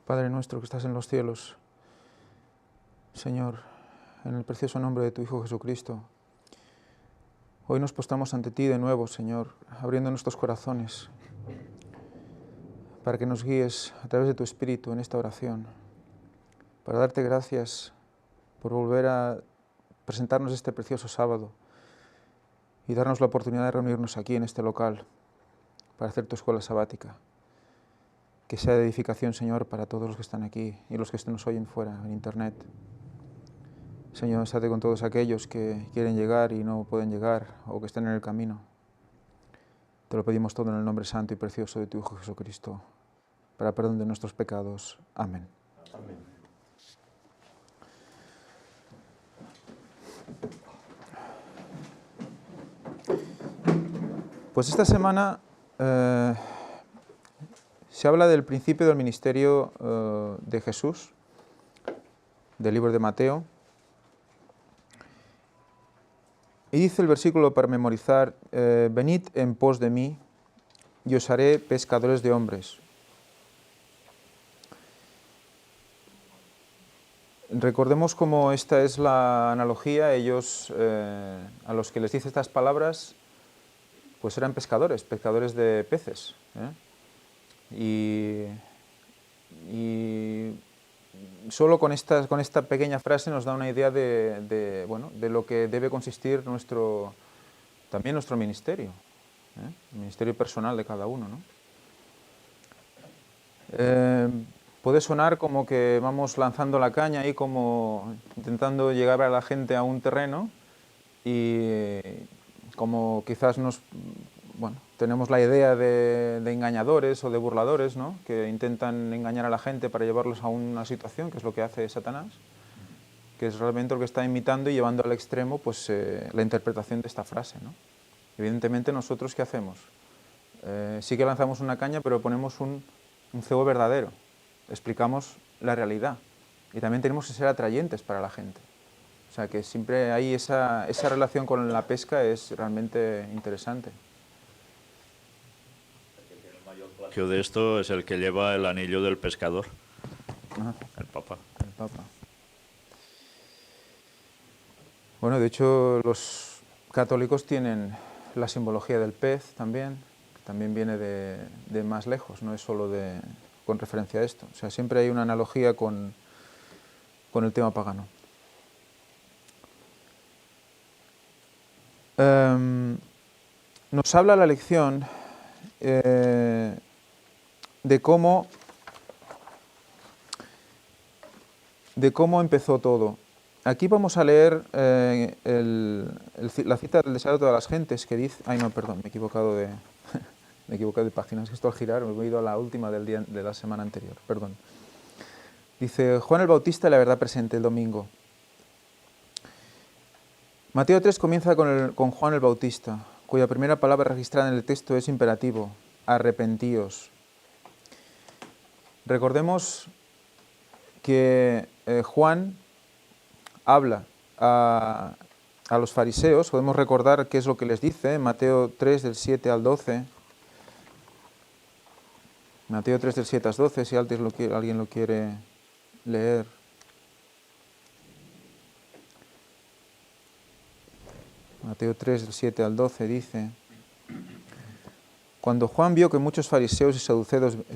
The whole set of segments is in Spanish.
Padre nuestro que estás en los cielos, Señor, en el precioso nombre de tu Hijo Jesucristo, hoy nos postamos ante ti de nuevo, Señor, abriendo nuestros corazones para que nos guíes a través de tu Espíritu en esta oración, para darte gracias por volver a presentarnos este precioso sábado y darnos la oportunidad de reunirnos aquí en este local para hacer tu escuela sabática. Que sea de edificación, Señor, para todos los que están aquí y los que nos oyen fuera, en Internet. Señor, estate con todos aquellos que quieren llegar y no pueden llegar o que estén en el camino. Te lo pedimos todo en el nombre santo y precioso de tu Hijo Jesucristo, para perdón de nuestros pecados. Amén. Amén. Pues esta semana se habla del principio del ministerio de Jesús, del libro de Mateo. Y dice el versículo para memorizar, venid en pos de mí y os haré pescadores de hombres. Recordemos cómo esta es la analogía. Ellos, a los que les dice estas palabras, pues eran pescadores de peces. Y solo con esta pequeña frase nos da una idea de lo que debe consistir también nuestro ministerio, el ministerio personal de cada uno, ¿no? Puede sonar como que vamos lanzando la caña y como intentando llegar a la gente a un terreno y como quizás tenemos la idea de engañadores o de burladores, ¿no? Que intentan engañar a la gente para llevarlos a una situación, que es lo que hace Satanás, que es realmente lo que está imitando y llevando al extremo pues, la interpretación de esta frase, ¿no? Evidentemente, nosotros, ¿qué hacemos? Sí que lanzamos una caña, pero ponemos un cebo verdadero, explicamos la realidad y también tenemos que ser atrayentes para la gente. O sea que siempre hay esa relación con la pesca, es realmente interesante. El mayor plagio de esto es el que lleva el anillo del pescador, Ajá. el Papa. El Papa. Bueno, de hecho, los católicos tienen la simbología del pez también, que también viene de más lejos, no es solo con referencia a esto. O sea, siempre hay una analogía con el tema pagano. Nos habla la lección de cómo empezó todo. Aquí vamos a leer la cita del deseo de todas las gentes que dice... Ay, no, perdón, me he equivocado de páginas, que esto al girar me he ido a la última de la semana anterior, perdón. Dice, Juan el Bautista, la verdad presente, el domingo. Mateo 3 comienza con Juan el Bautista, cuya primera palabra registrada en el texto es imperativo, arrepentíos. Recordemos que Juan habla a los fariseos. Podemos recordar qué es lo que les dice, Mateo 3 del 7 al 12. Mateo 3 del 7 al 12, si alguien lo quiere leer. Mateo 3 del 7 al 12 dice: Cuando Juan vio que muchos fariseos y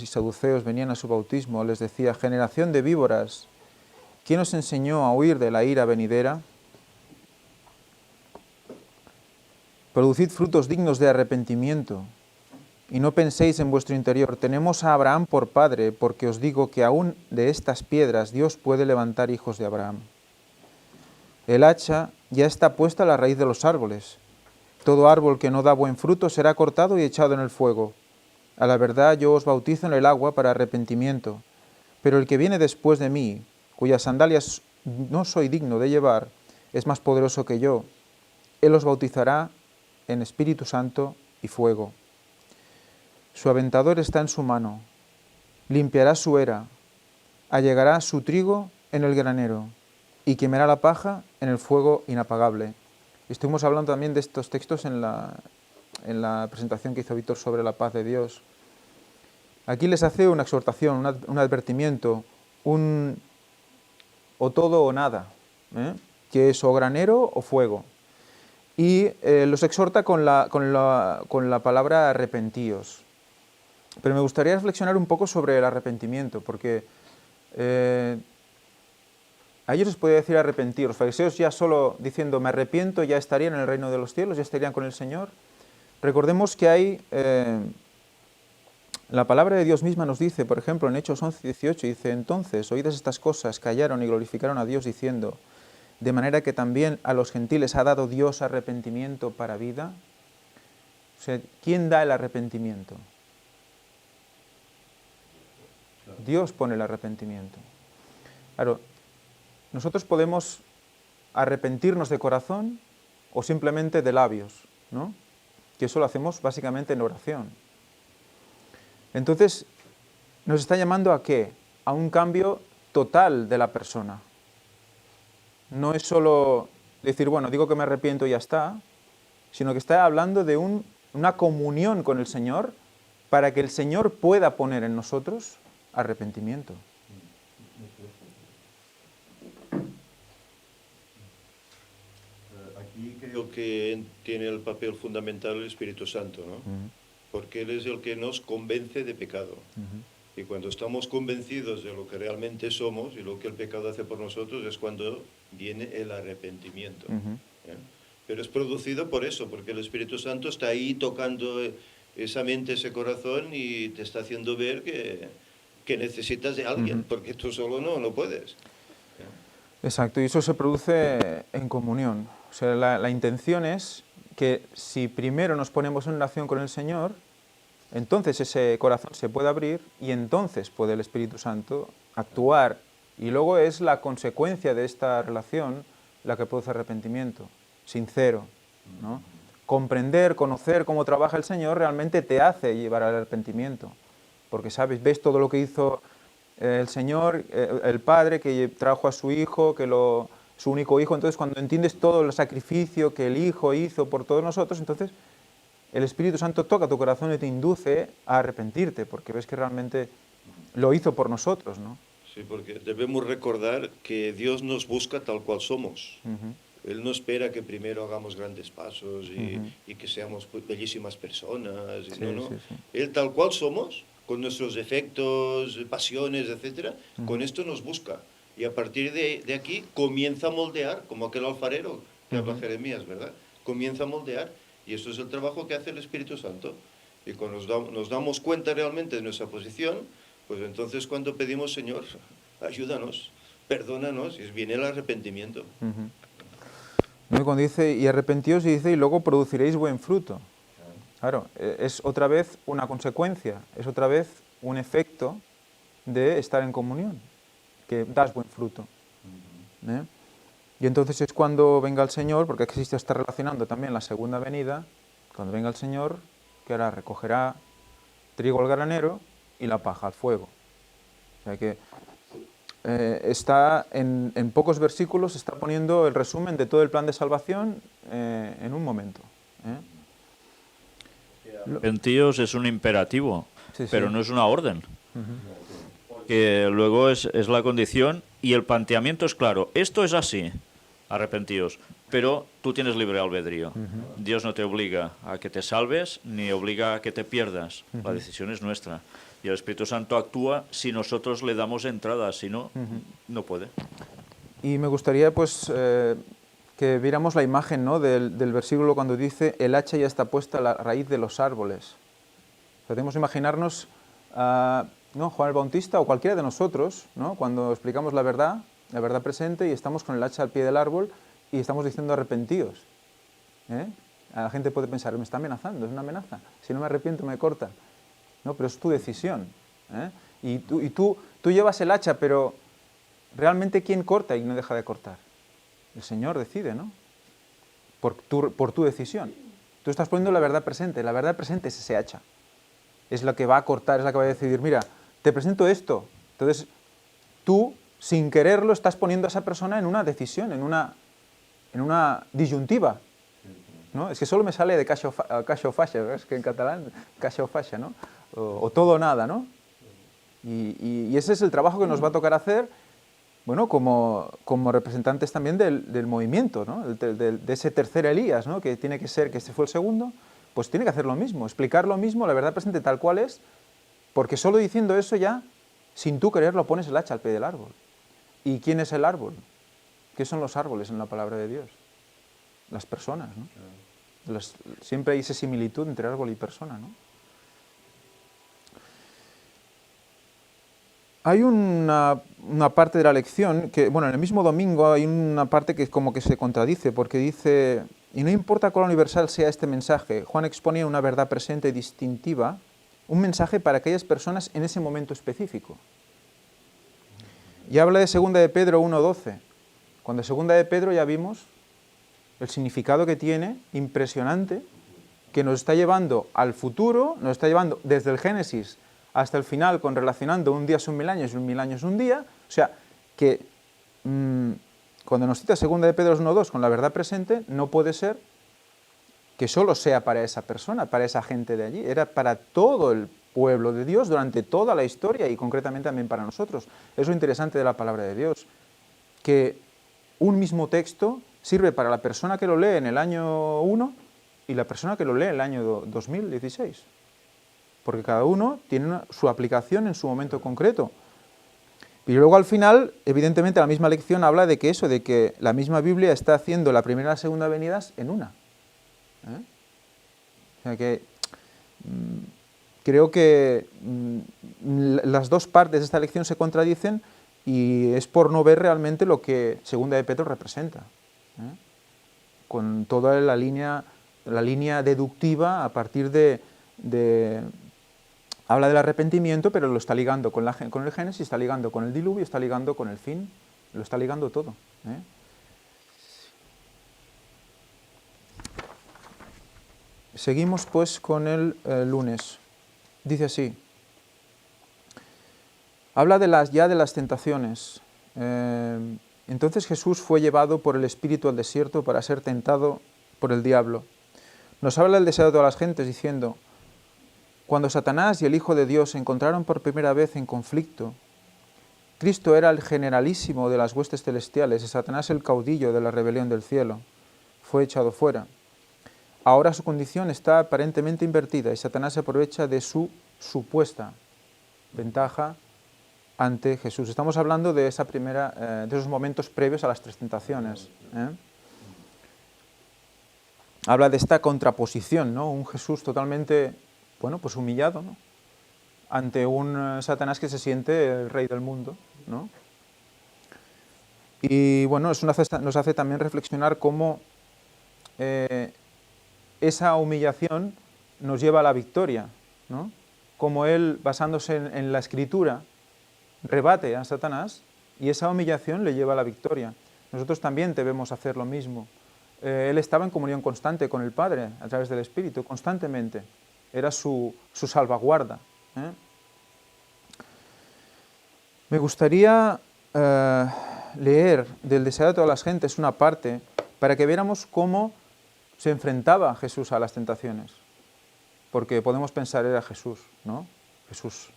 saduceos venían a su bautismo, les decía, generación de víboras, ¿quién os enseñó a huir de la ira venidera? Producid frutos dignos de arrepentimiento, y no penséis en vuestro interior, tenemos a Abraham por padre, porque os digo que aún de estas piedras Dios puede levantar hijos de Abraham. El hacha ya está puesta a la raíz de los árboles. Todo árbol que no da buen fruto será cortado y echado en el fuego. A la verdad yo os bautizo en el agua para arrepentimiento, pero el que viene después de mí, cuyas sandalias no soy digno de llevar, es más poderoso que yo. Él os bautizará en Espíritu Santo y fuego. Su aventador está en su mano, limpiará su era, allegará su trigo en el granero y quemará la paja en el fuego inapagable. Estuvimos hablando también de estos textos en la presentación que hizo Víctor sobre la paz de Dios. Aquí les hace una exhortación, un advertimiento, o todo o nada, que es o granero o fuego. Y los exhorta con la palabra arrepentíos. Pero me gustaría reflexionar un poco sobre el arrepentimiento, porque a ellos les podía decir arrepentir. Los fariseos ya solo diciendo me arrepiento ya estarían en el reino de los cielos, ya estarían con el Señor. Recordemos que hay, la palabra de Dios misma nos dice, por ejemplo, en Hechos 11:18, dice, entonces, oídas estas cosas, callaron y glorificaron a Dios diciendo, de manera que también a los gentiles ha dado Dios arrepentimiento para vida. O sea, ¿quién da el arrepentimiento? Dios pone el arrepentimiento. Claro, nosotros podemos arrepentirnos de corazón o simplemente de labios, ¿no? Que eso lo hacemos básicamente en oración. Entonces, nos está llamando ¿a qué? A un cambio total de la persona. No es solo decir, bueno, digo que me arrepiento y ya está, sino que está hablando de una comunión con el Señor para que el Señor pueda poner en nosotros arrepentimiento. Aquí creo que tiene el papel fundamental el Espíritu Santo, ¿no? Porque Él es el que nos convence de pecado. Y cuando estamos convencidos de lo que realmente somos y lo que el pecado hace por nosotros es cuando viene el arrepentimiento. Pero es producido por eso, porque el Espíritu Santo está ahí tocando esa mente, ese corazón y te está haciendo ver que necesitas de alguien, porque tú solo no puedes. Exacto, y eso se produce en comunión. O sea, la intención es que si primero nos ponemos en relación con el Señor, entonces ese corazón se puede abrir y entonces puede el Espíritu Santo actuar. Y luego es la consecuencia de esta relación la que produce arrepentimiento, sincero, ¿no? Comprender, conocer cómo trabaja el Señor realmente te hace llevar al arrepentimiento. Porque, ¿sabes? Ves todo lo que hizo el Señor, el Padre, que trajo a su Hijo, su único Hijo. Entonces, cuando entiendes todo el sacrificio que el Hijo hizo por todos nosotros, entonces el Espíritu Santo toca tu corazón y te induce a arrepentirte, porque ves que realmente lo hizo por nosotros, ¿no? Sí, porque debemos recordar que Dios nos busca tal cual somos. Él no espera que primero hagamos grandes pasos y que seamos bellísimas personas. Sí, no. sí. Él tal cual somos, con nuestros defectos, pasiones, etcétera, con esto nos busca. Y a partir de aquí comienza a moldear, como aquel alfarero que habla Jeremías, ¿verdad? Comienza a moldear. Y eso es el trabajo que hace el Espíritu Santo. Y cuando nos damos cuenta realmente de nuestra posición, pues entonces cuando pedimos, Señor, ayúdanos, perdónanos, y viene el arrepentimiento. ¿No? Y cuando dice, y arrepentíos, y dice, y luego produciréis buen fruto. Claro, es otra vez una consecuencia, es otra vez un efecto de estar en comunión, que das buen fruto. Y entonces es cuando venga el Señor, porque aquí se está relacionando también la segunda venida, cuando venga el Señor, que ahora recogerá trigo al granero y la paja al fuego. O sea que está en pocos versículos, está poniendo el resumen de todo el plan de salvación en un momento. Arrepentíos es un imperativo, Sí, pero sí. no es una orden. Que luego es la condición y el planteamiento es claro. Esto es así, arrepentíos, pero tú tienes libre albedrío. Dios no te obliga a que te salves ni obliga a que te pierdas. La decisión es nuestra. Y el Espíritu Santo actúa si nosotros le damos entrada, si no, no puede. Y me gustaría pues que viéramos la imagen, ¿no? del versículo cuando dice el hacha ya está puesta a la raíz de los árboles. Podemos imaginarnos ¿no? Juan el Bautista o cualquiera de nosotros, ¿no? Cuando explicamos la verdad presente y estamos con el hacha al pie del árbol y estamos diciendo arrepentíos. La gente puede pensar, me está amenazando, es una amenaza. Si no me arrepiento me corta. No, pero es tu decisión. Y tú llevas el hacha, pero realmente ¿quién corta y no deja de cortar? El Señor decide, ¿no? Por tu decisión. Tú estás poniendo la verdad presente es ese hacha. Es la que va a cortar, es la que va a decidir, mira, te presento esto. Entonces, tú, sin quererlo, estás poniendo a esa persona en una decisión, en una disyuntiva. ¿No? Es que solo me sale de cacho fascia, ¿ves? Que en catalán, cacho fascia, ¿no? O todo o nada, ¿no? Y ese es el trabajo que nos va a tocar hacer, bueno, como representantes también del movimiento, ¿no? De ese tercer Elías, ¿no? Que tiene que ser, que este fue el segundo, pues tiene que hacer lo mismo, explicar lo mismo, la verdad presente tal cual es, porque solo diciendo eso ya, sin tú quererlo, pones el hacha al pie del árbol. ¿Y quién es el árbol? ¿Qué son los árboles en la palabra de Dios? Las personas, ¿no? Siempre hay esa similitud entre árbol y persona, ¿no? Hay una parte de la lección que, bueno, en el mismo domingo hay una parte que como que se contradice, porque dice, y no importa cuál universal sea este mensaje, Juan expone una verdad presente y distintiva, un mensaje para aquellas personas en ese momento específico. Y habla de 2 de Pedro 1:12. Cuando 2 de Pedro ya vimos el significado que tiene, impresionante, que nos está llevando al futuro, nos está llevando desde el Génesis hasta el final, relacionando un día son 1000 años y un 1000 años un día. O sea, que cuando nos cita 2 de Pedro 1:2 con la verdad presente, no puede ser que solo sea para esa persona, para esa gente de allí, era para todo el pueblo de Dios durante toda la historia y concretamente también para nosotros. Es lo interesante de la palabra de Dios, que un mismo texto sirve para la persona que lo lee en el año 1 y la persona que lo lee en el año 2016, porque cada uno tiene su aplicación en su momento concreto. Y luego al final, evidentemente, la misma lección habla de que eso, de que la misma Biblia está haciendo la primera y la segunda venidas en una. O sea que creo que las dos partes de esta lección se contradicen y es por no ver realmente lo que 2 de Pedro representa, con toda la línea deductiva a partir habla del arrepentimiento, pero lo está ligando con el Génesis, está ligando con el diluvio, está ligando con el fin, lo está ligando todo. Seguimos pues con el lunes. Dice así. Habla de las tentaciones. Entonces Jesús fue llevado por el Espíritu al desierto para ser tentado por el diablo. Nos habla del deseo de todas las gentes diciendo, cuando Satanás y el Hijo de Dios se encontraron por primera vez en conflicto, Cristo era el generalísimo de las huestes celestiales y Satanás el caudillo de la rebelión del cielo. Fue echado fuera. Ahora su condición está aparentemente invertida y Satanás se aprovecha de su supuesta ventaja ante Jesús. Estamos hablando de de esos momentos previos a las 3 tentaciones. Habla de esta contraposición, ¿no? Un Jesús totalmente, bueno, pues humillado, ¿no? Ante un Satanás que se siente el rey del mundo, ¿no? Y bueno, eso nos hace también reflexionar cómo esa humillación nos lleva a la victoria, ¿no? Como él, basándose en la Escritura, rebate a Satanás y esa humillación le lleva a la victoria. Nosotros también debemos hacer lo mismo. Él estaba en comunión constante con el Padre a través del Espíritu, constantemente. Era su salvaguarda. Me gustaría leer del deseo de todas las gentes una parte para que viéramos cómo se enfrentaba Jesús a las tentaciones. Porque podemos pensar, era Jesús, ¿no? Jesús,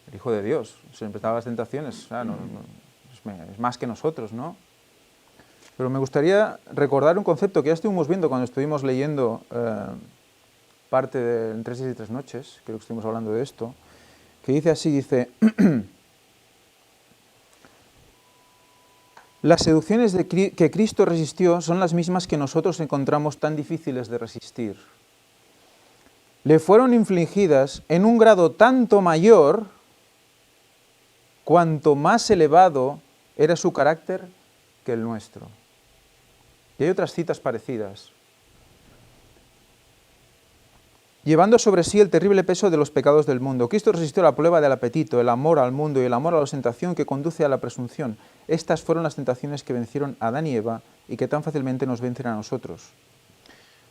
el Hijo de Dios, se enfrentaba a las tentaciones, es más que nosotros, ¿no? Pero me gustaría recordar un concepto que ya estuvimos viendo cuando estuvimos leyendo parte de En 3 días y 3 noches, creo que estuvimos hablando de esto, que dice así, dice, las seducciones que Cristo resistió son las mismas que nosotros encontramos tan difíciles de resistir. Le fueron infligidas en un grado tanto mayor cuanto más elevado era su carácter que el nuestro. Y hay otras citas parecidas. Llevando sobre sí el terrible peso de los pecados del mundo, Cristo resistió la prueba del apetito, el amor al mundo y el amor a la ostentación que conduce a la presunción. Estas fueron las tentaciones que vencieron a Adán y Eva y que tan fácilmente nos vencen a nosotros.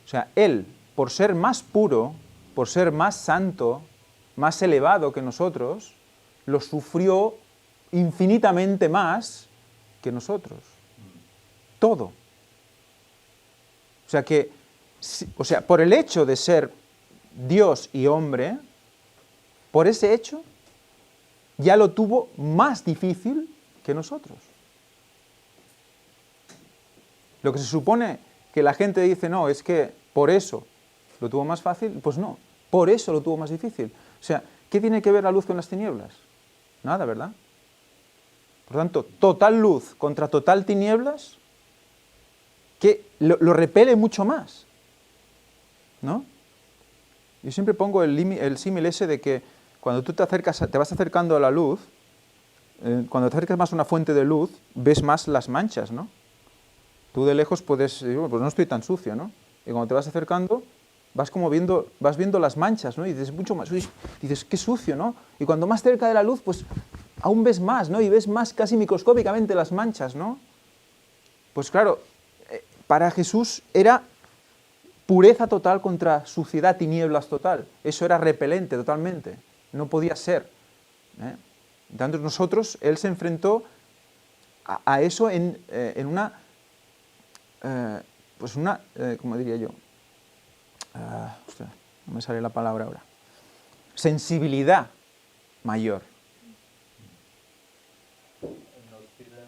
O sea, Él, por ser más puro, por ser más santo, más elevado que nosotros, lo sufrió infinitamente más que nosotros. Todo. O sea, por el hecho de ser Dios y hombre, por ese hecho, ya lo tuvo más difícil que nosotros. Lo que se supone que la gente dice, no, es que por eso lo tuvo más fácil, pues no, por eso lo tuvo más difícil. O sea, ¿qué tiene que ver la luz con las tinieblas? Nada, ¿verdad? Por lo tanto, total luz contra total tinieblas, que lo repele mucho más, ¿no? Yo siempre pongo el símil ese de que cuando tú te vas acercando a la luz, cuando te acercas más a una fuente de luz, ves más las manchas, ¿no? Tú de lejos puedes decir, pues no estoy tan sucio, ¿no? Y cuando te vas acercando, vas viendo las manchas, ¿no? Y dices, mucho más, dices, qué sucio, ¿no? Y cuando más cerca de la luz, pues aún ves más, ¿no? Y ves más casi microscópicamente las manchas, ¿no? Pues claro, para Jesús era pureza total contra suciedad, tinieblas total. Eso era repelente totalmente. No podía ser. Tanto nosotros, Él se enfrentó a eso en una, ¿cómo diría yo? Ostras, no me sale la palabra ahora. Sensibilidad mayor.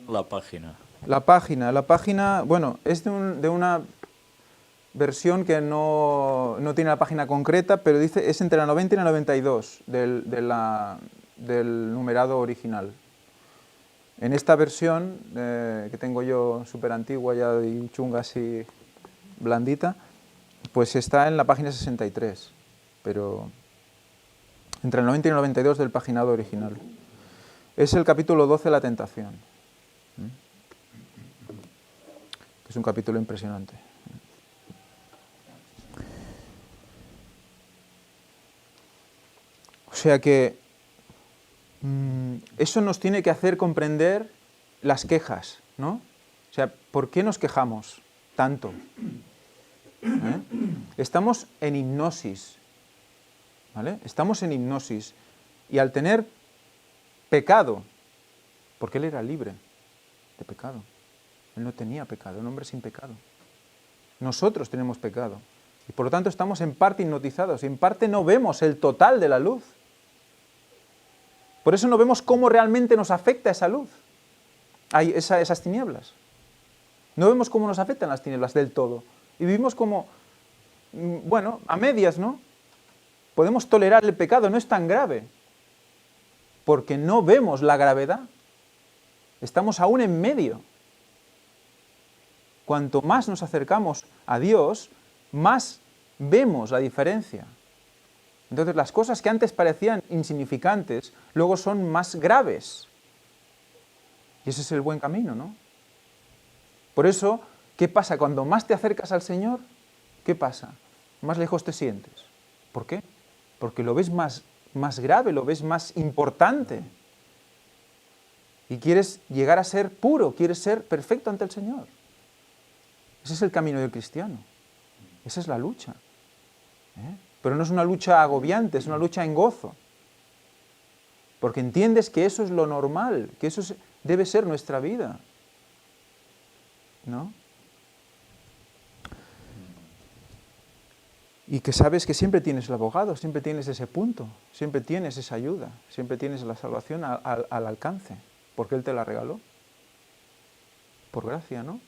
La página. La página, bueno, es de una versión que no tiene la página concreta, pero dice es entre la 90 y la 92 del numerado original. En esta versión, que tengo yo súper antigua ya y chunga así blandita, pues está en la página 63, pero entre el 90 y el 92 del paginado original. Es el capítulo 12, la tentación. Es un capítulo impresionante. O sea que eso nos tiene que hacer comprender las quejas, ¿no? O sea, ¿por qué nos quejamos tanto? Estamos en hipnosis, ¿vale? Estamos en hipnosis. Y al tener pecado, porque él era libre de pecado, él no tenía pecado, un hombre sin pecado. Nosotros tenemos pecado. Y por lo tanto estamos en parte hipnotizados y en parte no vemos el total de la luz. Por eso no vemos cómo realmente nos afecta esa luz, esas tinieblas. No vemos cómo nos afectan las tinieblas del todo. Y vivimos como, bueno, a medias, ¿no? Podemos tolerar el pecado, no es tan grave, porque no vemos la gravedad. Estamos aún en medio. Cuanto más nos acercamos a Dios, más vemos la diferencia. Entonces las cosas que antes parecían insignificantes, luego son más graves. Y ese es el buen camino, ¿no? Por eso, ¿qué pasa? Cuando más te acercas al Señor, ¿qué pasa? Más lejos te sientes. ¿Por qué? Porque lo ves más grave, lo ves más importante. Y quieres llegar a ser puro, quieres ser perfecto ante el Señor. Ese es el camino del cristiano. Esa es la lucha. Pero no es una lucha agobiante, es una lucha en gozo. Porque entiendes que eso es lo normal, que eso debe ser nuestra vida. ¿No? Y que sabes que siempre tienes el abogado, siempre tienes ese punto, siempre tienes esa ayuda, siempre tienes la salvación al alcance, porque Él te la regaló. Por gracia, ¿no?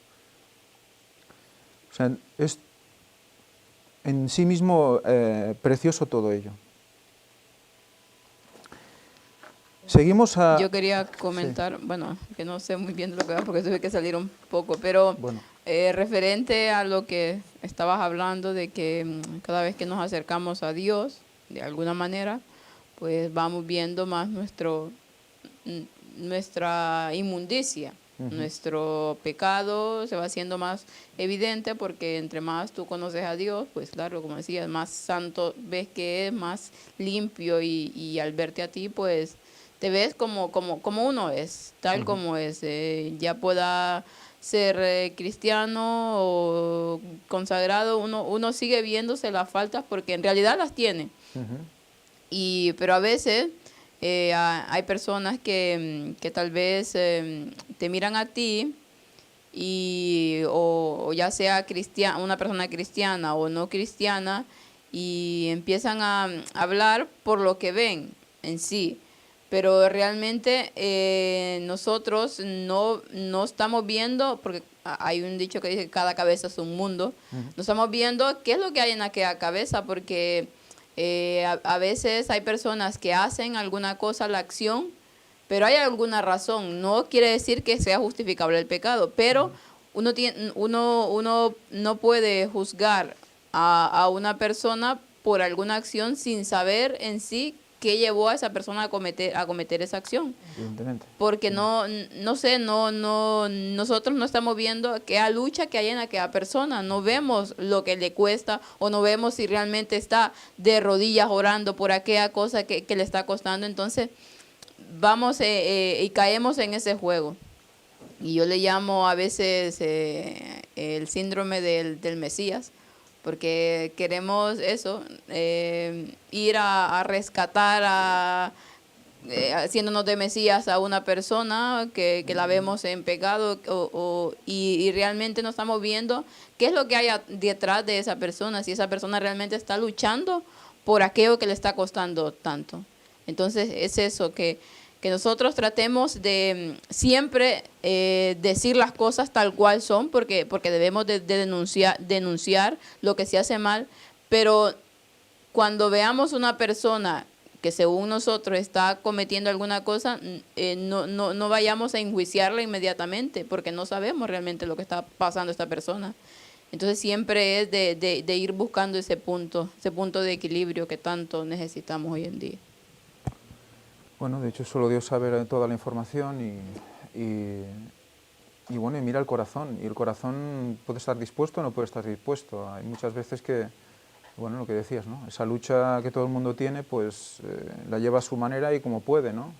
O sea, es en sí mismo precioso todo ello. Seguimos a... Yo quería comentar, sí. Bueno, que no sé muy bien de lo que va porque tuve que salir un poco, pero bueno. Referente a lo que estabas hablando de que cada vez que nos acercamos a Dios, de alguna manera, pues vamos viendo más nuestra inmundicia. Nuestro pecado se va haciendo más evidente porque entre más tú conoces a Dios, pues claro, como decías, más santo ves que es, más limpio y al verte a ti, pues te ves como uno es, tal como es. Ya pueda ser cristiano o consagrado, uno sigue viéndose las faltas porque en realidad las tiene. Pero a veces... hay personas que tal vez te miran a ti o ya sea una persona cristiana o no cristiana y empiezan a hablar por lo que ven en sí, pero realmente nosotros no estamos viendo, porque hay un dicho que dice que cada cabeza es un mundo, no estamos viendo qué es lo que hay en aquella cabeza, porque a veces hay personas que hacen alguna cosa, la acción, pero hay alguna razón. No quiere decir que sea justificable el pecado, pero uno no puede juzgar a una persona por alguna acción sin saber en sí qué llevó a esa persona a cometer esa acción. Evidentemente. Porque nosotros no estamos viendo aquella lucha que hay en aquella persona, no vemos lo que le cuesta o no vemos si realmente está de rodillas orando por aquella cosa que le está costando. Entonces vamos y caemos en ese juego. Y yo le llamo a veces el síndrome del Mesías, porque queremos eso, ir a rescatar, haciéndonos de Mesías a una persona que la vemos en pecado y realmente no estamos viendo qué es lo que hay detrás de esa persona, si esa persona realmente está luchando por aquello que le está costando tanto. Entonces es eso, que nosotros tratemos de siempre decir las cosas tal cual son, porque debemos de denunciar lo que se hace mal, pero cuando veamos una persona que según nosotros está cometiendo alguna cosa, no vayamos a enjuiciarla inmediatamente, porque no sabemos realmente lo que está pasando a esta persona. Entonces siempre es de ir buscando ese punto de equilibrio que tanto necesitamos hoy en día. Bueno, de hecho solo Dios sabe toda la información y bueno, y mira el corazón. Y el corazón puede estar dispuesto o no puede estar dispuesto. Hay muchas veces que, bueno, lo que decías, ¿no? Esa lucha que todo el mundo tiene, pues la lleva a su manera y como puede, ¿no?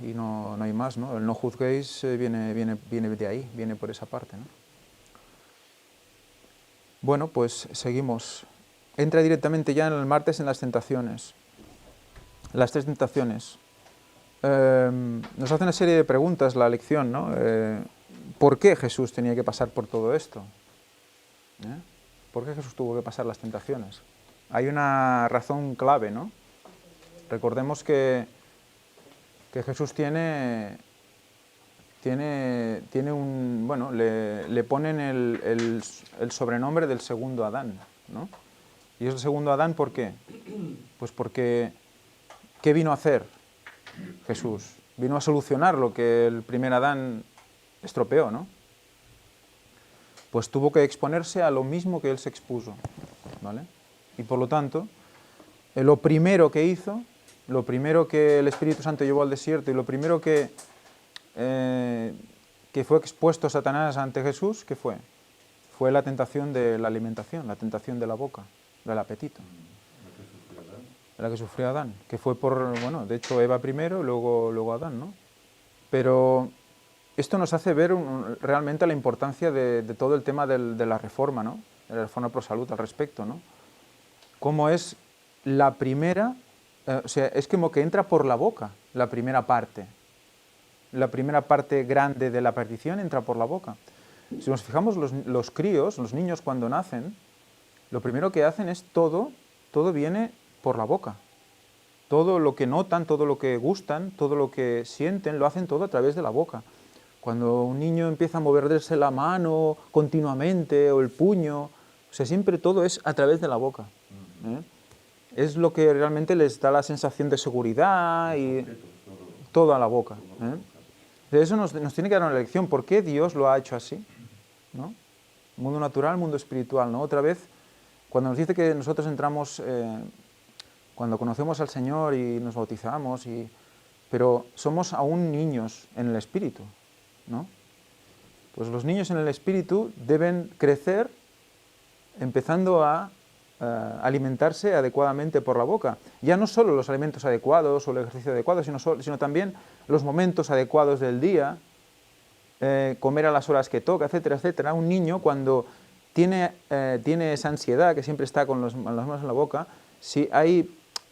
Y no hay más, ¿no? El no juzguéis viene de ahí, viene por esa parte, ¿no? Bueno, pues seguimos. Entra directamente ya en el martes en las tentaciones. Las 3 tentaciones. Nos hace una serie de preguntas la lección, ¿no? ¿Por qué Jesús tenía que pasar por todo esto? ¿Por qué Jesús tuvo que pasar las tentaciones? Hay una razón clave, ¿no? Recordemos que Jesús tiene un... Bueno, le ponen el sobrenombre del segundo Adán, ¿no? ¿Y es el segundo Adán por qué? Pues porque... ¿Qué vino a hacer Jesús? Vino a solucionar lo que el primer Adán estropeó, ¿no? Pues tuvo que exponerse a lo mismo que él se expuso, ¿vale? Y por lo tanto, lo primero que hizo, lo primero que el Espíritu Santo llevó al desierto y lo primero que fue expuesto Satanás ante Jesús, ¿qué fue? Fue la tentación de la alimentación, la tentación de la boca, del apetito. La que sufrió Adán, que fue por, bueno, de hecho Eva primero y luego Adán, ¿no? Pero esto nos hace ver realmente la importancia de todo el tema de la reforma, ¿no? De la reforma pro salud al respecto, ¿no? Cómo es la primera, o sea, es como que entra por la boca la primera parte grande de la perdición entra por la boca. Si nos fijamos, los críos, los niños cuando nacen, lo primero que hacen es todo viene por la boca. Todo lo que notan, todo lo que gustan, todo lo que sienten, lo hacen todo a través de la boca. Cuando un niño empieza a moverse la mano continuamente o el puño, o sea, siempre todo es a través de la boca. Es lo que realmente les da la sensación de seguridad y todo a la boca. De eso nos tiene que dar una lección. ¿Por qué Dios lo ha hecho así? ¿No? Mundo natural, mundo espiritual, ¿no? Otra vez, cuando nos dice que nosotros entramos... Cuando conocemos al Señor y nos bautizamos, pero somos aún niños en el Espíritu, ¿no? Pues los niños en el Espíritu deben crecer empezando a alimentarse adecuadamente por la boca. Ya no solo los alimentos adecuados o el ejercicio adecuado, sino también los momentos adecuados del día, comer a las horas que toca, etcétera, etcétera. Un niño cuando tiene esa ansiedad que siempre está con las manos en la boca, si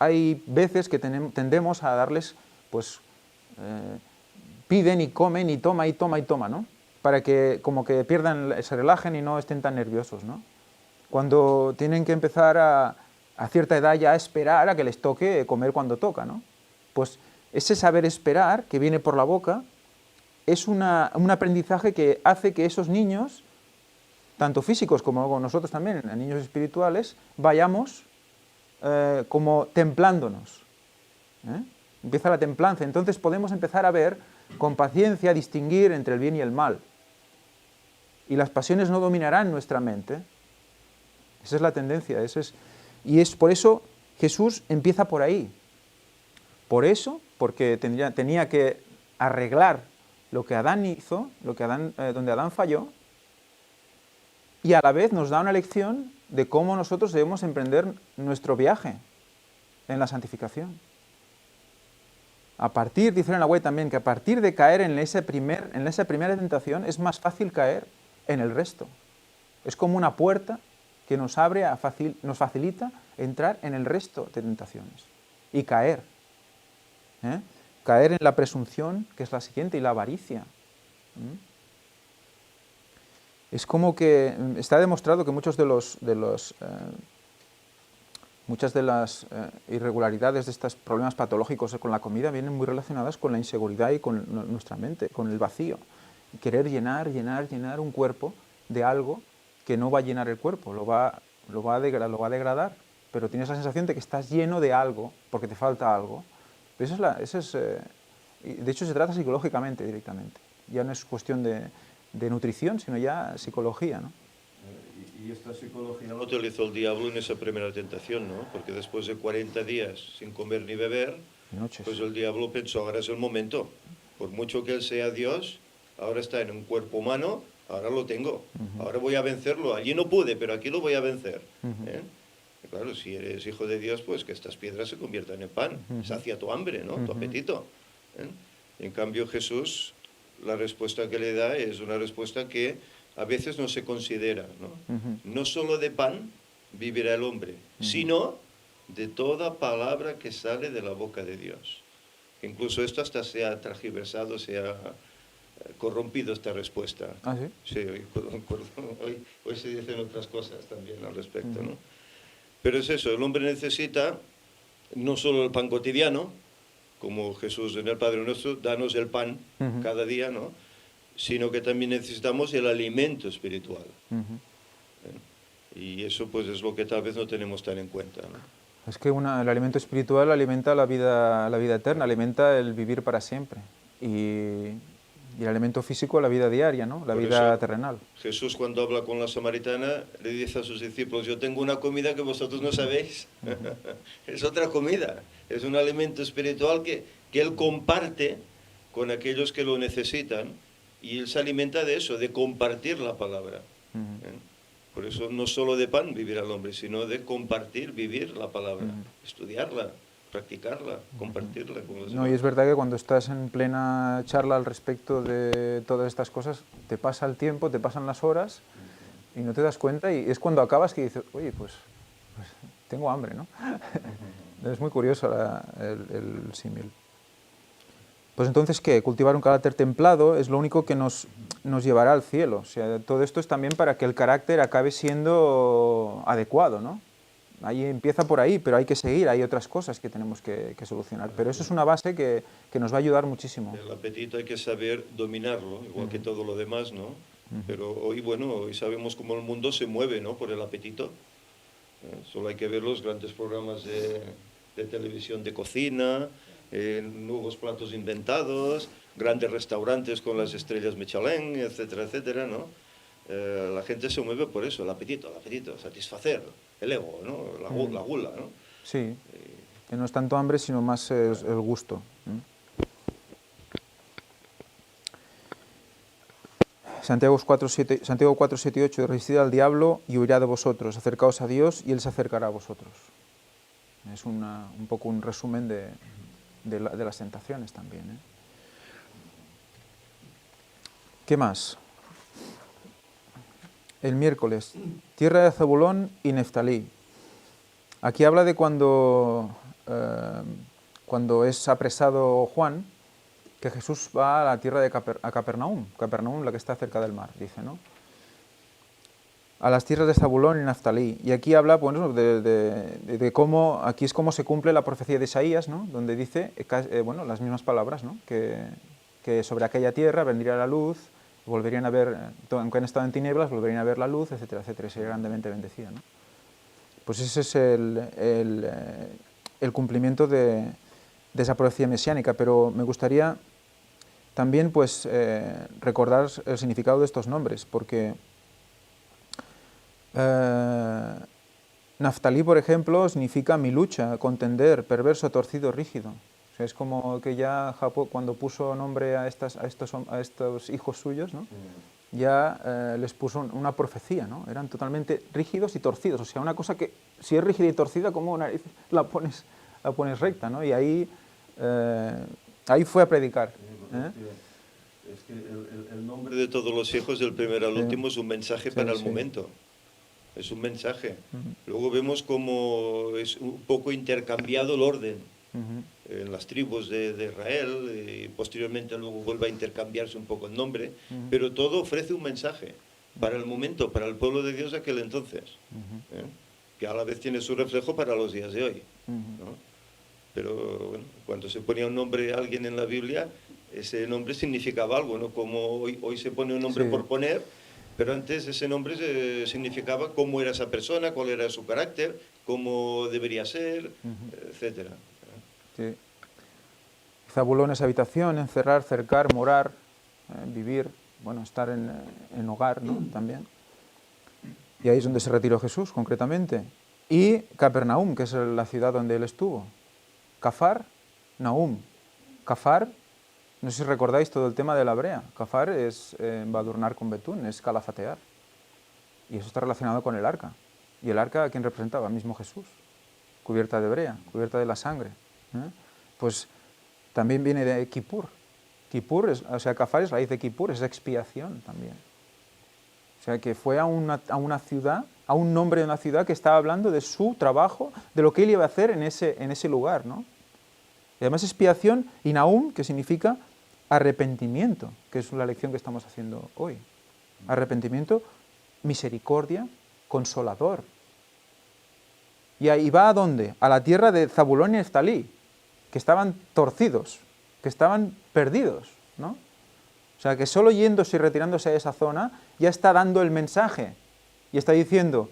hay veces que tendemos a darles, pues, piden y comen y toma, ¿no? Para que como que se relajen y no estén tan nerviosos, ¿no? Cuando tienen que empezar a a cierta edad ya esperar a que les toque comer cuando toca, ¿no? Pues ese saber esperar que viene por la boca es un aprendizaje que hace que esos niños, tanto físicos como nosotros también, niños espirituales, vayamos como templándonos. Empieza la templanza, entonces podemos empezar a ver con paciencia, distinguir entre el bien y el mal. Y las pasiones no dominarán nuestra mente. Esa es la tendencia, y es por eso Jesús empieza por ahí. Por eso, porque tenía que arreglar lo que Adán hizo, donde Adán falló, y a la vez nos da una lección de cómo nosotros debemos emprender nuestro viaje en la santificación. Dice en la web también, que a partir de caer en esa primera tentación es más fácil caer en el resto. Es como una puerta que nos abre, nos facilita entrar en el resto de tentaciones y caer. Caer en la presunción, que es la siguiente, y la avaricia. Es como que está demostrado que muchas de las irregularidades de estos problemas patológicos con la comida vienen muy relacionadas con la inseguridad y con nuestra mente, con el vacío. Querer llenar un cuerpo de algo que no va a llenar el cuerpo, lo va a degradar, pero tienes la sensación de que estás lleno de algo porque te falta algo. Pero de hecho se trata psicológicamente directamente. Ya no es cuestión de nutrición, sino ya psicología, ¿no? Y esta psicología la utilizó el diablo en esa primera tentación, ¿no? Porque después de 40 días sin comer ni beber, pues el diablo pensó, ahora es el momento. Por mucho que él sea Dios, ahora está en un cuerpo humano, ahora lo tengo. Ahora voy a vencerlo. Allí no pude, pero aquí lo voy a vencer. Y claro, si eres hijo de Dios, pues que estas piedras se conviertan en pan. Sacia tu hambre, ¿no? Tu apetito. En cambio, Jesús, la respuesta que le da es una respuesta que a veces no se considera, ¿no? No solo de pan vivirá el hombre, sino de toda palabra que sale de la boca de Dios. Incluso esto hasta se ha transgiversado, se ha corrompido esta respuesta. ¿Ah, sí? Sí, hoy se dicen otras cosas también al respecto, ¿no? Pero es eso, el hombre necesita no solo el pan cotidiano, como Jesús en el Padre Nuestro, danos el pan cada día, ¿no? Sino que también necesitamos el alimento espiritual. Y eso pues es lo que tal vez no tenemos tan en cuenta, ¿no? Es que el alimento espiritual alimenta la vida eterna, alimenta el vivir para siempre. Y el alimento físico, la vida diaria, ¿no? La vida terrenal. Jesús, cuando habla con la samaritana, le dice a sus discípulos, yo tengo una comida que vosotros no sabéis. Es otra comida, es un alimento espiritual que Él comparte con aquellos que lo necesitan, y Él se alimenta de eso, de compartir la palabra. Por eso no solo de pan vivirá el hombre, sino de compartir, vivir la palabra, estudiarla, practicarla, compartirla con los demás. No, y es verdad que cuando estás en plena charla al respecto de todas estas cosas, te pasa el tiempo, te pasan las horas y no te das cuenta, y es cuando acabas que dices, oye, pues tengo hambre, ¿no? Es muy curioso el símil. Pues entonces, ¿qué? Cultivar un carácter templado es lo único que nos llevará al cielo. O sea, todo esto es también para que el carácter acabe siendo adecuado, ¿no? Ahí empieza por ahí, pero hay que seguir, hay otras cosas que tenemos que solucionar. Pero eso es una base que nos va a ayudar muchísimo. El apetito hay que saber dominarlo, igual que todo lo demás, ¿no? Pero hoy sabemos cómo el mundo se mueve, ¿no? Por el apetito. Solo hay que ver los grandes programas de televisión de cocina, nuevos platos inventados, grandes restaurantes con las estrellas Michelin, etcétera, etcétera, ¿no? La gente se mueve por eso, el apetito, satisfacer el ego, ¿no? La gula, ¿no? Sí, que no es tanto hambre, sino más el gusto. Santiago 4, 7 y 8, resistid al diablo y huirá de vosotros, acercaos a Dios y Él se acercará a vosotros. Es un poco un resumen de las tentaciones también, ¿eh? ¿Qué más? El miércoles, tierra de Zabulón y Neftalí. Aquí habla de cuando es apresado Juan, que Jesús va a la tierra de Capernaum, la que está cerca del mar, dice, ¿no? a las tierras de Zabulón y Naftalí. Y aquí habla, bueno, de cómo, aquí es cómo se cumple la profecía de Isaías, ¿no? Donde dice, bueno, las mismas palabras, ¿no? Que sobre aquella tierra vendría la luz, volverían a ver, aunque han estado en tinieblas, volverían a ver la luz, etcétera, etcétera, y sería grandemente bendecida, ¿no? Pues ese es el cumplimiento de esa profecía mesiánica, pero me gustaría también pues, recordar el significado de estos nombres, porque Naftalí, por ejemplo, significa mi lucha, contender, perverso, torcido, rígido. O sea, es como que ya Japón, cuando puso nombre a estos hijos suyos, ¿no? Ya les puso una profecía, ¿no? Eran totalmente rígidos y torcidos. O sea, una cosa que, si es rígida y torcida, ¿cómo la pones recta, ¿no? Y ahí fue a predicar. Es que el nombre de todos los hijos, del primero al último, es un mensaje para el momento. Es un mensaje. Luego vemos cómo es un poco intercambiado el orden en las tribus de Israel, y posteriormente luego vuelve a intercambiarse un poco el nombre, pero todo ofrece un mensaje para el momento, para el pueblo de Dios de aquel entonces, que a la vez tiene su reflejo para los días de hoy, ¿no? Pero bueno, cuando se ponía un nombre a alguien en la Biblia, ese nombre significaba algo, ¿no? Como hoy se pone un nombre por poner, pero antes ese nombre significaba cómo era esa persona, cuál era su carácter, cómo debería ser, etcétera. Sí. Zabulón es habitación, encerrar, cercar, morar, vivir, bueno, estar en hogar, ¿no? También. Y ahí es donde se retiró Jesús, concretamente. Y Capernaum, que es la ciudad donde él estuvo. Cafar, Nahum. Cafar, no sé si recordáis todo el tema de la brea. Cafar es embadurnar con betún, es calafatear. Y eso está relacionado con el arca. ¿Y el arca a quién representaba? Al mismo Jesús. Cubierta de brea, cubierta de la sangre. Pues también viene de Kippur. Kippur, o sea, Cafar es raíz de Kippur, es expiación también. O sea, que fue a una ciudad, a un nombre de una ciudad que estaba hablando de su trabajo, de lo que él iba a hacer en ese lugar, ¿no? Y además expiación y Nahum, que significa arrepentimiento, que es la lección que estamos haciendo hoy. Arrepentimiento, misericordia, consolador. ¿Y ahí va a dónde? A la tierra de Zabulón y Neftalí, que estaban torcidos, que estaban perdidos, ¿no? O sea, que solo yéndose y retirándose de esa zona ya está dando el mensaje y está diciendo,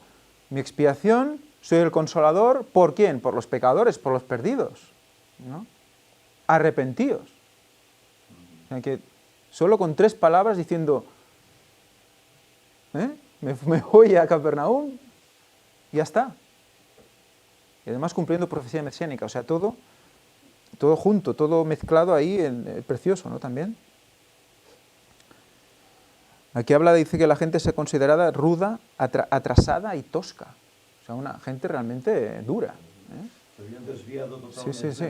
mi expiación, soy el consolador, ¿por quién? Por los pecadores, por los perdidos, ¿no? Arrepentíos. O sea, que solo con 3 palabras diciendo, me voy a Capernaum, y ya está. Y además cumpliendo profecía mesiánica, o sea, todo junto, todo mezclado ahí, precioso, ¿no? También. Aquí dice que la gente se considerada ruda, atrasada y tosca. O sea, una gente realmente dura. Se habían desviado totalmente. Sí.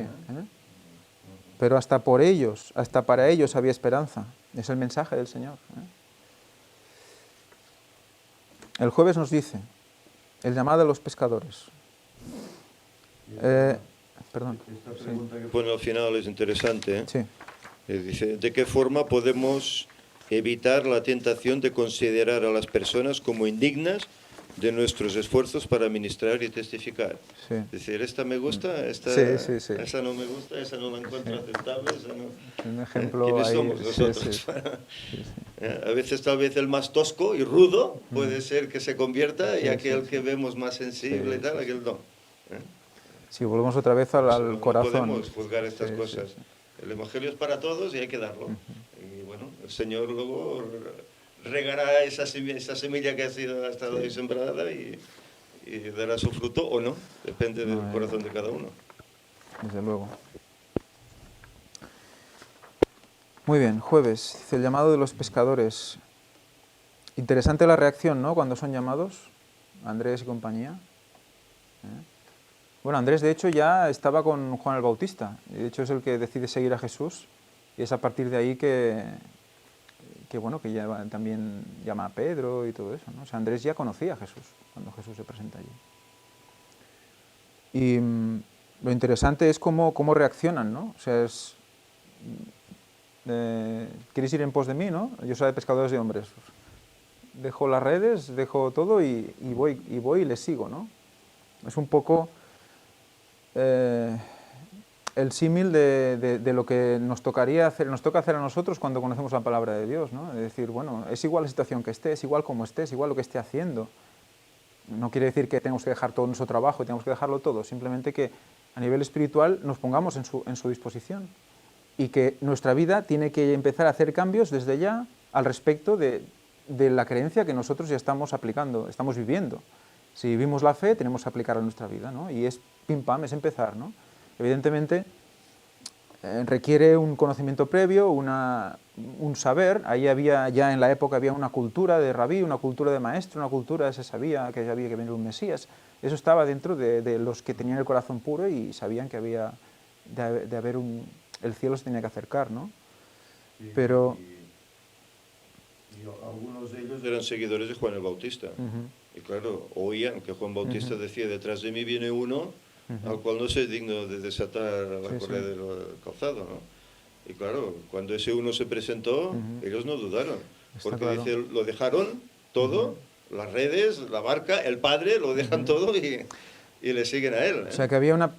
Pero hasta para ellos había esperanza. Es el mensaje del Señor. El jueves nos dice, el llamado a los pescadores. Perdón. Bueno, al final es interesante. Sí. Dice, ¿de qué forma podemos evitar la tentación de considerar a las personas como indignas de nuestros esfuerzos para ministrar y testificar? Sí. Es decir, esta me gusta, esa no me gusta, esa no la encuentro aceptable, esa no... Un ejemplo ¿Quiénes ahí, somos nosotros? Sí. A veces tal vez el más tosco y rudo puede ser que se convierta y aquel que vemos más sensible y tal, aquel no. Sí, volvemos otra vez al corazón. No podemos juzgar estas cosas. El Evangelio es para todos y hay que darlo. Y bueno, el Señor luego regará esa semilla que ha estado ahí sembrada y dará su fruto o no, depende del corazón de cada uno. Desde luego. Muy bien, jueves, dice el llamado de los pescadores. Interesante la reacción, ¿no? Cuando son llamados, Andrés y compañía. Bueno, Andrés de hecho ya estaba con Juan el Bautista, de hecho es el que decide seguir a Jesús, y es a partir de ahí que ya también llama a Pedro y todo eso, ¿no? O sea, Andrés ya conocía a Jesús cuando Jesús se presenta allí. Y lo interesante es cómo reaccionan, ¿no? O sea, ¿queréis ir en pos de mí, no? Yo soy de pescadores de hombres. dejo las redes, dejo todo y voy y le sigo, ¿no? Es un poco el símil de lo que nos toca hacer a nosotros cuando conocemos la palabra de Dios, ¿no? Es decir, bueno, es igual la situación que esté, es igual como esté, es igual lo que esté haciendo. No quiere decir que tenemos que dejar todo nuestro trabajo y tenemos que dejarlo todo, simplemente que a nivel espiritual nos pongamos en su disposición y que nuestra vida tiene que empezar a hacer cambios desde ya al respecto de la creencia que nosotros ya estamos aplicando, estamos viviendo. Si vivimos la fe, tenemos que aplicarla a nuestra vida, ¿no? Y es pim pam, es empezar, ¿no? Evidentemente requiere un conocimiento previo, un saber. Ahí había, ya en la época había una cultura de rabí, una cultura de maestro, una cultura, se sabía que había que venir un Mesías. Eso estaba dentro de los que tenían el corazón puro y sabían que había de haber el cielo se tenía que acercar, ¿no? Pero y algunos de ellos eran seguidores de Juan el Bautista. Y claro, oían que Juan Bautista decía, detrás de mí viene uno al cual no soy digno de desatar la correa del calzado, ¿no? Y claro, cuando ese uno se presentó, ellos no dudaron, porque claro. dice, lo dejaron todo, las redes, la barca, el padre, lo dejan todo y le siguen a él, ¿eh? O sea que había una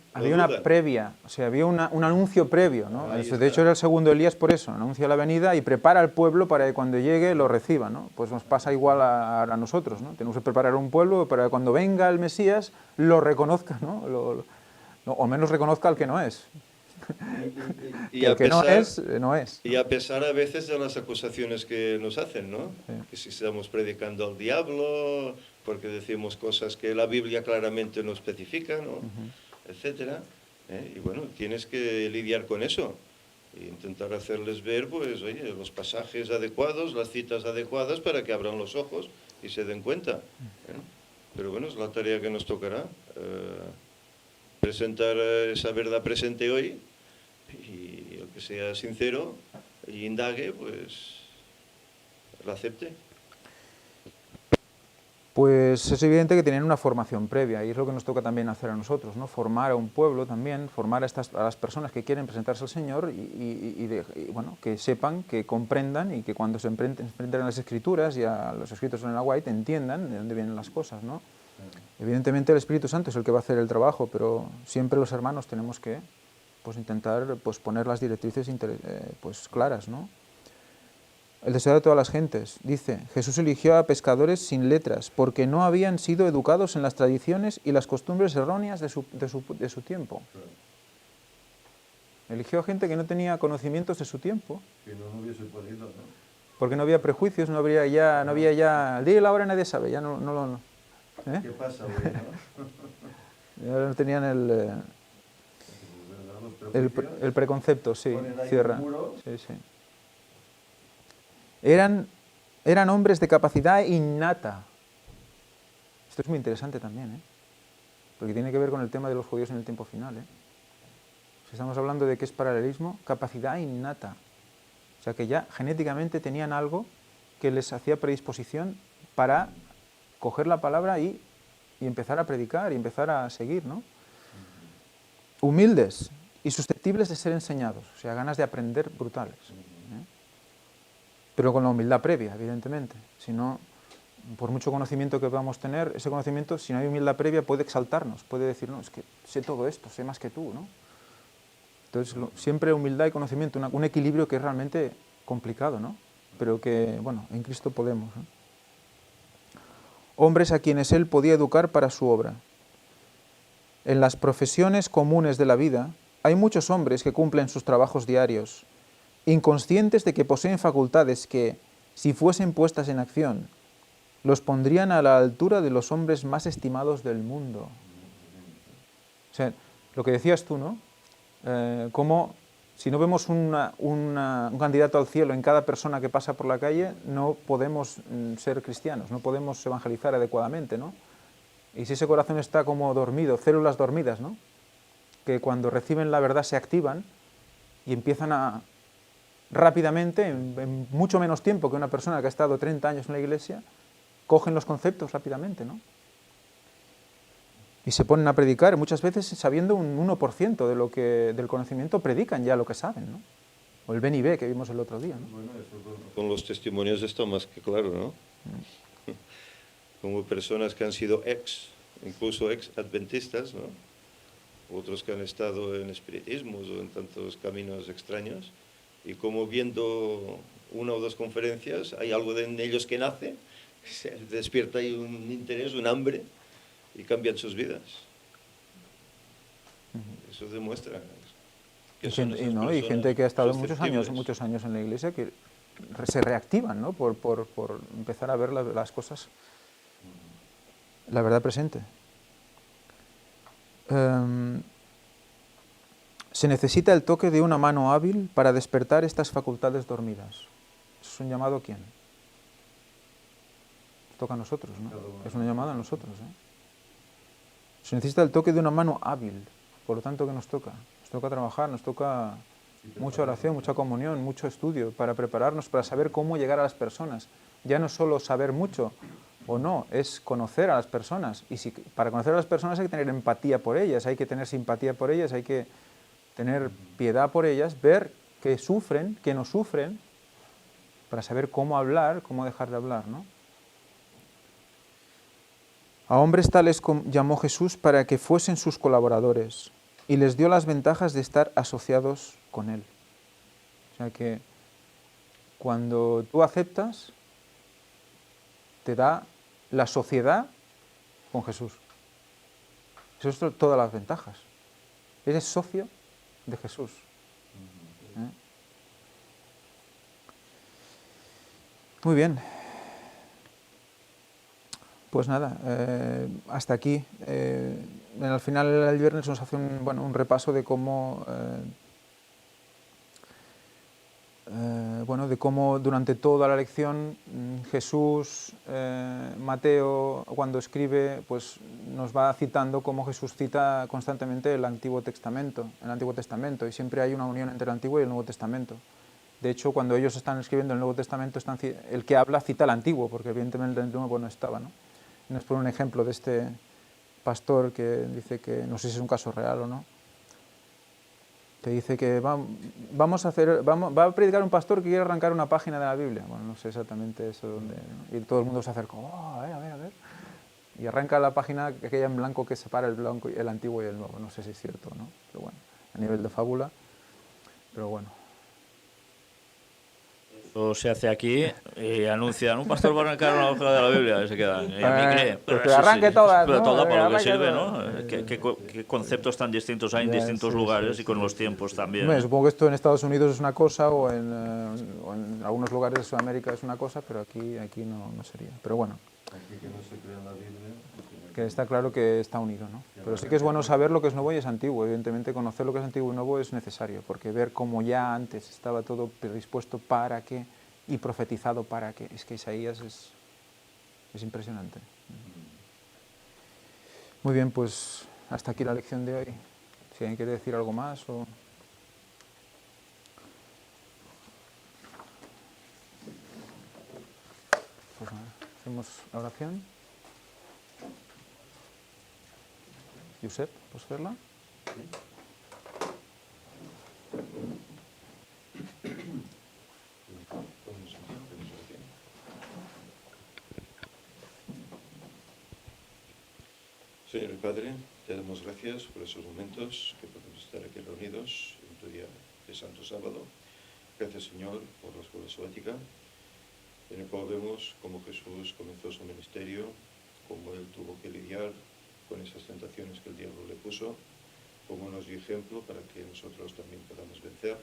previa, o sea, había un anuncio previo, ¿no? Ahí De está. hecho era el segundo Elías por eso, anuncia la venida y prepara al pueblo para que cuando llegue lo reciba, ¿no? Pues nos pasa igual a nosotros, ¿no? Tenemos que preparar un pueblo para que cuando venga el Mesías lo reconozca, ¿no? O menos reconozca al que no es. Y Que a el que no pesar- es, no es. Y a pesar a veces de las acusaciones que nos hacen, ¿no? Sí. Que si estamos predicando al diablo, porque decimos cosas que la Biblia claramente no especifica, ¿no? Etcétera. Y bueno, tienes que lidiar con eso e intentar hacerles ver, pues, oye, los pasajes adecuados, las citas adecuadas para que abran los ojos y se den cuenta, ¿eh? Pero bueno, es la tarea que nos tocará, presentar esa verdad presente hoy. Y el que sea sincero y indague, pues la acepte. Pues es evidente que tienen una formación previa y es lo que nos toca también hacer a nosotros, ¿no? Formar a un pueblo también, formar a las personas que quieren presentarse al Señor y bueno, que sepan, que comprendan y que cuando se enfrenten a las Escrituras y a los escritos en la White entiendan de dónde vienen las cosas, ¿no? Evidentemente el Espíritu Santo es el que va a hacer el trabajo, pero siempre los hermanos tenemos que pues intentar pues poner las directrices pues claras, ¿no? El deseo de todas las gentes, dice, Jesús eligió a pescadores sin letras, porque no habían sido educados en las tradiciones y las costumbres erróneas de su tiempo. Eligió a gente que no tenía conocimientos de su tiempo, Que no hubiese podido, ¿no? porque no había prejuicios, no había ya el día y la hora nadie sabe, ya no ¿eh? ¿Qué pasa hoy, no? Ya no tenían el preconcepto, sí, Ponen ahí cierra. un muro. Sí, sí. Eran hombres de capacidad innata. Esto es muy interesante también, ¿eh? Porque tiene que ver con el tema de los judíos en el tiempo final, ¿eh? Si estamos hablando de qué es paralelismo, capacidad innata. O sea que ya genéticamente tenían algo que les hacía predisposición para coger la palabra y empezar a predicar y empezar a seguir, ¿no? Humildes y susceptibles de ser enseñados, o sea, ganas de aprender brutales, ¿eh? Pero con la humildad previa, evidentemente. Si no, por mucho conocimiento que podamos tener, ese conocimiento, si no hay humildad previa, puede exaltarnos, puede decir, no, es que sé todo esto, sé más que tú, ¿no? Entonces, siempre humildad y conocimiento, un equilibrio que es realmente complicado, ¿no? Pero que, bueno, en Cristo podemos, ¿no? Hombres a quienes Él podía educar para su obra. En las profesiones comunes de la vida, hay muchos hombres que cumplen sus trabajos diarios, inconscientes de que poseen facultades que, si fuesen puestas en acción, los pondrían a la altura de los hombres más estimados del mundo. O sea, lo que decías tú, ¿no? Cómo si no vemos un candidato al cielo en cada persona que pasa por la calle, no podemos ser cristianos, no podemos evangelizar adecuadamente, ¿no? Y si ese corazón está como dormido, células dormidas, ¿no? Que cuando reciben la verdad se activan y empiezan a rápidamente, en mucho menos tiempo que una persona que ha estado 30 años en la iglesia, cogen los conceptos rápidamente, ¿no? Y se ponen a predicar, muchas veces sabiendo un 1% del conocimiento, predican ya lo que saben, ¿no? O el ven y ve que vimos el otro día, ¿no? Bueno, eso con los testimonios está más que claro, ¿no? como personas que han sido incluso ex-adventistas, ¿no? Otros que han estado en espiritismos o en tantos caminos extraños, y como viendo una o dos conferencias, hay algo en ellos que nace, se despierta ahí un interés, un hambre, y cambian sus vidas. Eso demuestra que Y son gente, esas y personas gente que ha estado muchos susceptibles. años en la iglesia que se reactivan, ¿no? por empezar a ver las cosas, la verdad presente. Se necesita el toque de una mano hábil para despertar estas facultades dormidas. ¿Es un llamado a quién? Nos toca a nosotros, ¿no? Es una llamada a nosotros, ¿eh? Se necesita el toque de una mano hábil, por lo tanto, ¿qué nos toca? Nos toca trabajar, nos toca mucha oración, mucha comunión, mucho estudio para prepararnos, para saber cómo llegar a las personas. Ya no solo saber mucho o no, es conocer a las personas. Y para conocer a las personas hay que tener empatía por ellas, hay que tener simpatía por ellas, hay que tener piedad por ellas, ver que sufren, que no sufren, para saber cómo hablar, cómo dejar de hablar, ¿no? A hombres tales llamó Jesús para que fuesen sus colaboradores y les dio las ventajas de estar asociados con Él. O sea que cuando tú aceptas, te da la sociedad con Jesús. Eso es todas las ventajas. Eres socio de Jesús. ¿Eh? Muy bien. Pues nada, hasta aquí. Al final el viernes nos hace un repaso de cómo, de cómo durante toda la lección Jesús, Mateo, cuando escribe, pues nos va citando cómo Jesús cita constantemente el Antiguo Testamento, y siempre hay una unión entre el Antiguo y el Nuevo Testamento. De hecho, cuando ellos están escribiendo el Nuevo Testamento, el que habla cita el Antiguo, porque evidentemente el Nuevo no estaba, ¿no? Nos pone un ejemplo de este pastor que dice que, no sé si es un caso real o no, que dice que va a predicar un pastor que quiere arrancar una página de la Biblia. Bueno, no sé exactamente eso, ¿no? Y todo el mundo se acercó, a ver. Y arranca la página aquella en blanco que separa el antiguo y el nuevo. No sé si es cierto o no, pero bueno, a nivel de fábula, pero bueno. O se hace aquí y anuncian, un pastor va a arrancar una hoja de la Biblia y se quedan. Y a mí cree, Pues que arranque todas, ¿no? toda para lo que Arranque sirve, todas. ¿no? ¿Qué conceptos tan distintos hay en Ya, distintos sí, lugares sí, y con sí, los sí, tiempos sí. también? Hombre, ¿eh? supongo que esto en Estados Unidos es una cosa o en algunos lugares de Sudamérica es una cosa, pero aquí no sería. Pero bueno. Aquí que no se crea la Biblia. Que está claro que está unido, ¿no? Pero sí que es bueno saber lo que es nuevo y es antiguo. Evidentemente, conocer lo que es antiguo y nuevo es necesario, porque ver cómo ya antes estaba todo predispuesto para qué y profetizado para qué. Es que Isaías es impresionante. Muy bien, pues hasta aquí la lección de hoy. Si alguien quiere decir algo más o... Pues nada, hacemos la oración. Josep, ¿puedes hacerla? Señor Padre, te damos gracias por esos momentos que podemos estar aquí reunidos en tu día de Santo Sábado. Gracias, Señor, por la escuela sabática, en el cual vemos cómo Jesús comenzó su ministerio, cómo Él tuvo que lidiar con esas tentaciones que el diablo le puso, cómo nos dio ejemplo para que nosotros también podamos vencer,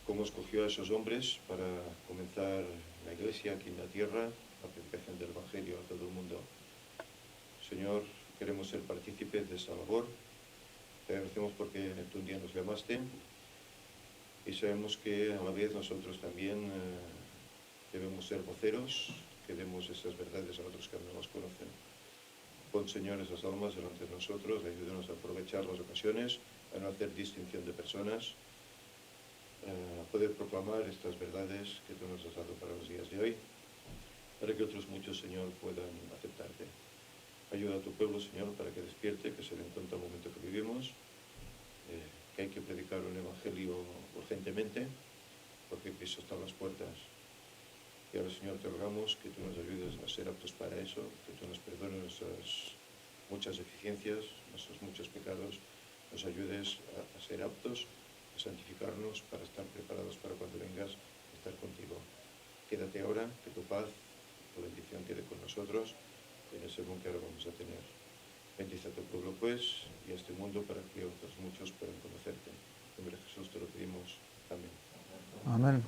cómo escogió a esos hombres para comenzar la iglesia aquí en la tierra, la predicación del Evangelio a todo el mundo. Señor, queremos ser partícipes de esa labor. Te agradecemos porque tú un día nos llamaste y sabemos que a la vez nosotros también debemos ser voceros, que demos esas verdades a otros que no las conocen. Pon, Señor, esas almas delante de nosotros, ayúdanos a aprovechar las ocasiones, a no hacer distinción de personas, a poder proclamar estas verdades que tú nos has dado para los días de hoy, para que otros muchos, Señor, puedan aceptarte. Ayuda a tu pueblo, Señor, para que despierte, que se den cuenta el momento que vivimos, que hay que predicar un evangelio urgentemente, porque Cristo está a las puertas. Y ahora, Señor, te rogamos que tú nos ayudes a ser aptos para eso, que tú nos perdones nuestras muchas deficiencias, nuestros muchos pecados, nos ayudes a ser aptos, a santificarnos para estar preparados para cuando vengas a estar contigo. Quédate ahora, que tu paz, tu bendición quede con nosotros en el sermón que ahora vamos a tener. Bendice a tu pueblo, pues, y a este mundo para que otros muchos puedan conocerte. En nombre de Jesús te lo pedimos. Amén. Amén.